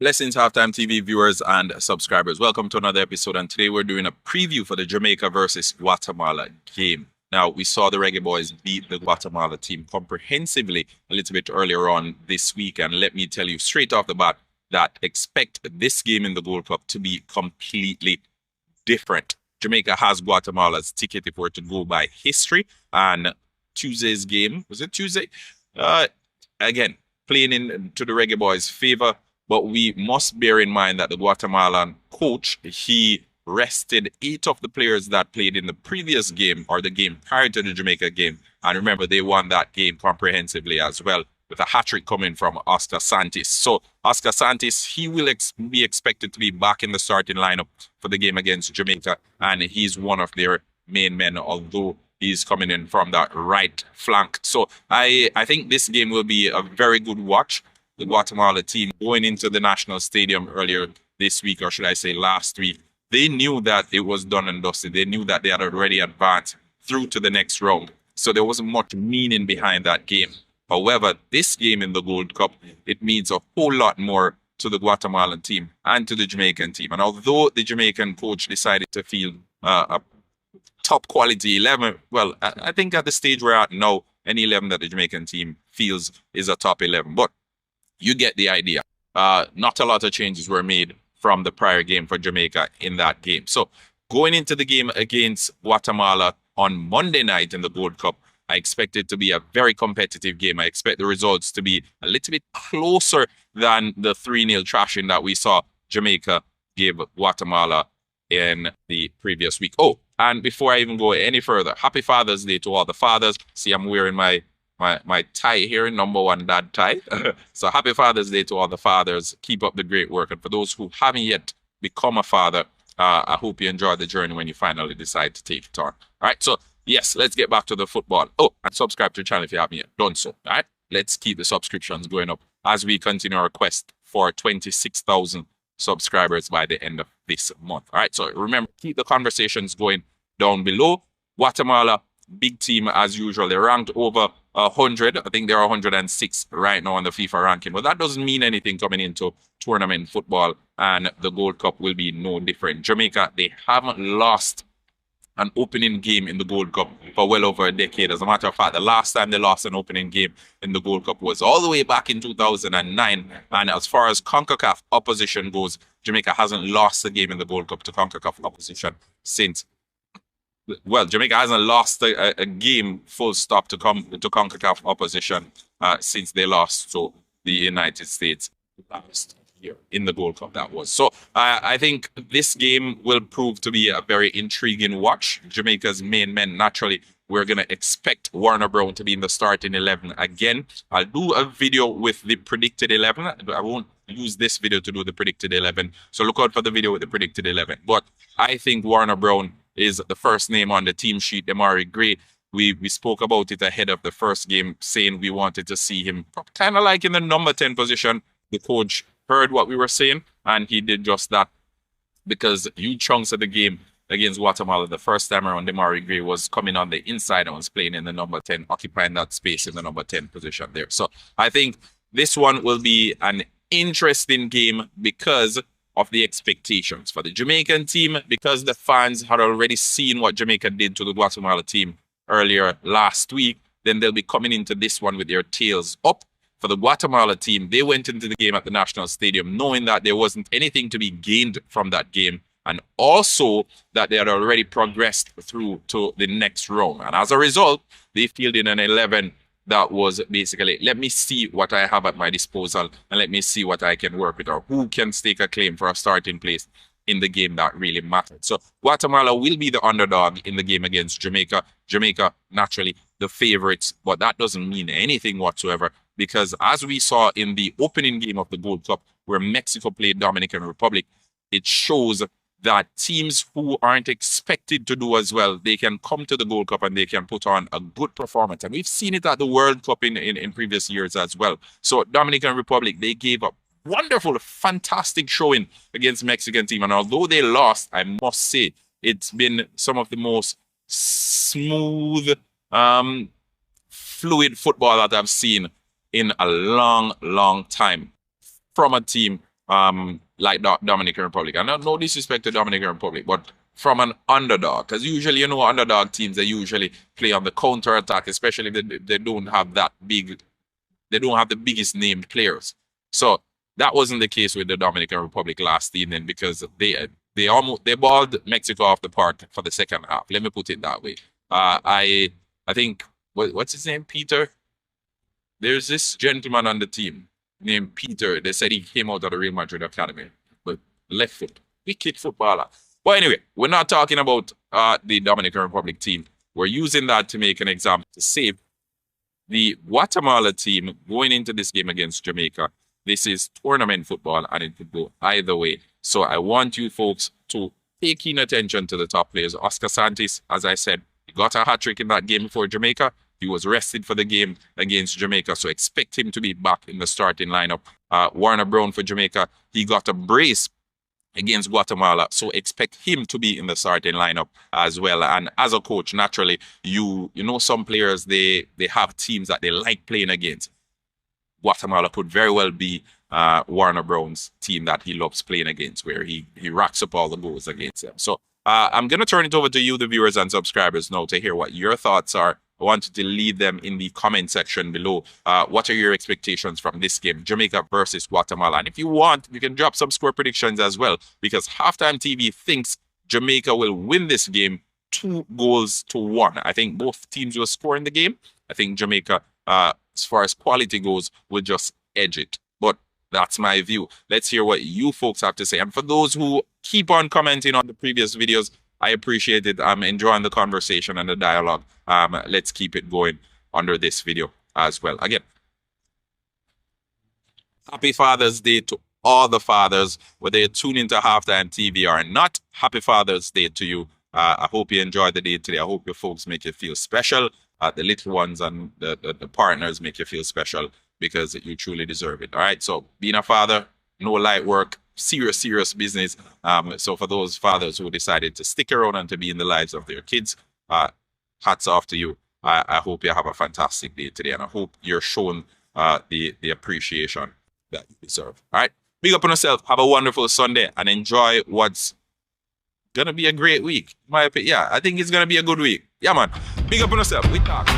Blessings, Halftime TV viewers and subscribers. Welcome to another episode, and today we're doing a preview for the Jamaica versus Guatemala game. Now, we saw the Reggae Boys beat the Guatemala team comprehensively a little bit earlier on this week, and let me tell you straight off the bat that expect this game in the Gold Cup to be completely different. Jamaica has Guatemala's ticket if we're to go by history, and Tuesday's game, was it Tuesday? Again, playing into the Reggae Boys' favor. But we must bear in mind that the Guatemalan coach, he rested 8 of the players that played in the previous game or the game prior to the Jamaica game. And remember, they won that game comprehensively as well, with a hat-trick coming from Oscar Santos. So Oscar Santos, he will be expected to be back in the starting lineup for the game against Jamaica. And he's one of their main men, although he's coming in from that right flank. So I think this game will be a very good watch. The Guatemala team going into the national stadium earlier this week, or should I say last week, they knew that it was done and dusted. They knew that they had already advanced through to the next round. So there wasn't much meaning behind that game. However, this game in the Gold Cup, it means a whole lot more to the Guatemalan team and to the Jamaican team. And although the Jamaican coach decided to field a top quality 11, well, I think at the stage we're at now, any 11 that the Jamaican team feels is a top 11. But you get the idea. Not a lot of changes were made from the prior game for Jamaica in that game. So going into the game against Guatemala on Monday night in the Gold Cup, I expect it to be a very competitive game. I expect the results to be a little bit closer than the 3-0 trashing that we saw Jamaica give Guatemala in the previous week. Oh, and before I even go any further, happy Father's Day to all the fathers. See, I'm wearing my tie here, number 1 dad tie. So happy Father's Day to all the fathers. Keep up the great work. And for those who haven't yet become a father, I hope you enjoy the journey when you finally decide to take it on. All right, so yes, let's get back to the football. Oh, and subscribe to the channel if you haven't yet done so. All right, let's keep the subscriptions going up as we continue our quest for 26,000 subscribers by the end of this month. All right, so remember, keep the conversations going down below. Guatemala, big team as usual. They're ranked over 100. I think they're 106 right now on the FIFA ranking. But that doesn't mean anything coming into tournament football, and the Gold Cup will be no different. Jamaica, they haven't lost an opening game in the Gold Cup for well over a decade. As a matter of fact, the last time they lost an opening game in the Gold Cup was all the way back in 2009. And as far as Concacaf opposition goes, Jamaica hasn't lost a game in the Gold Cup to Concacaf opposition since. Well, Jamaica hasn't lost a game full stop to CONCACAF opposition since they lost to the United States last year in the Gold Cup, that was. So I think this game will prove to be a very intriguing watch. Jamaica's main men, naturally, we're going to expect Warner Brown to be in the starting 11 again. I'll do a video with the predicted 11. I won't use this video to do the predicted 11. So look out for the video with the predicted 11. But I think Warner Brown is the first name on the team sheet. Demari Gray, we spoke about it ahead of the first game, saying we wanted to see him kind of like in the number 10 position. The coach heard what we were saying, and he did just that, because huge chunks of the game against Guatemala the first time around, Demari Gray was coming on the inside and was playing in the number 10, occupying that space in the number 10 position there. So I think this one will be an interesting game because of the expectations for the Jamaican team, because the fans had already seen what Jamaica did to the Guatemala team earlier last week. Then they'll be coming into this one with their tails up. For the Guatemala team, they went into the game at the National Stadium knowing that there wasn't anything to be gained from that game, and also that they had already progressed through to the next round. And as a result, they fielded an 11 that was basically, let me see what I have at my disposal and let me see what I can work with, or who can stake a claim for a starting place in the game that really mattered. So Guatemala will be the underdog in the game against Jamaica. Jamaica, naturally, the favorites, but that doesn't mean anything whatsoever, because as we saw in the opening game of the Gold Cup, where Mexico played Dominican Republic, it shows that teams who aren't expected to do as well, they can come to the Gold Cup and they can put on a good performance. And we've seen it at the World Cup in previous years as well. So Dominican Republic, they gave a wonderful, fantastic showing against the Mexican team. And although they lost, I must say, it's been some of the most smooth, fluid football that I've seen in a long, long time from a team like Dominican Republic. And no disrespect to Dominican Republic, but from an underdog, because usually, underdog teams, they usually play on the counter attack, especially if they don't have that big, they don't have the biggest named players. So that wasn't the case with the Dominican Republic last evening, because they balled Mexico off the park for the second half. Let me put it that way. I think what's his name, Peter. There's this gentleman on the team named Peter. They said he came out of the Real Madrid Academy, but left foot, wicked footballer. But anyway, we're not talking about the Dominican Republic team. We're using that to make an example to save the Guatemala team going into this game against Jamaica. This is tournament football, and it could go either way. So I want you folks to pay keen attention to the top players. Oscar Santos, as I said, he got a hat-trick in that game before Jamaica. He was rested for the game against Jamaica, so expect him to be back in the starting lineup. Warner Brown for Jamaica, he got a brace against Guatemala, so expect him to be in the starting lineup as well. And as a coach, naturally, you know some players, they have teams that they like playing against. Guatemala could very well be Warner Brown's team that he loves playing against, where he racks up all the goals against them. So I'm going to turn it over to you, the viewers and subscribers, now to hear what your thoughts are. I want you to leave them in the comment section below. What are your expectations from this game, Jamaica versus Guatemala? And if you want, you can drop some score predictions as well, because Halftime TV thinks Jamaica will win this game 2-1. I think both teams will score in the game. I think Jamaica, as far as quality goes, will just edge it. But that's my view. Let's hear what you folks have to say. And for those who keep on commenting on the previous videos, I appreciate it. I'm enjoying the conversation and the dialogue. Let's keep it going under this video as well. Again, happy Father's Day to all the fathers, whether you tune into Halftime TV or not. Happy Father's Day to you. I hope you enjoyed the day today. I hope your folks make you feel special. The little ones and the partners make you feel special, because you truly deserve it. All right. So being a father, no light work. Serious business. So for those fathers who decided to stick around and to be in the lives of their kids, hats off to you. I hope you have a fantastic day today, and I hope you're shown the appreciation that you deserve. All right, big up on yourself. Have a wonderful Sunday and enjoy what's gonna be a great week. Yeah, I think it's gonna be a good week. Yeah, man. Big up on yourself. We talk.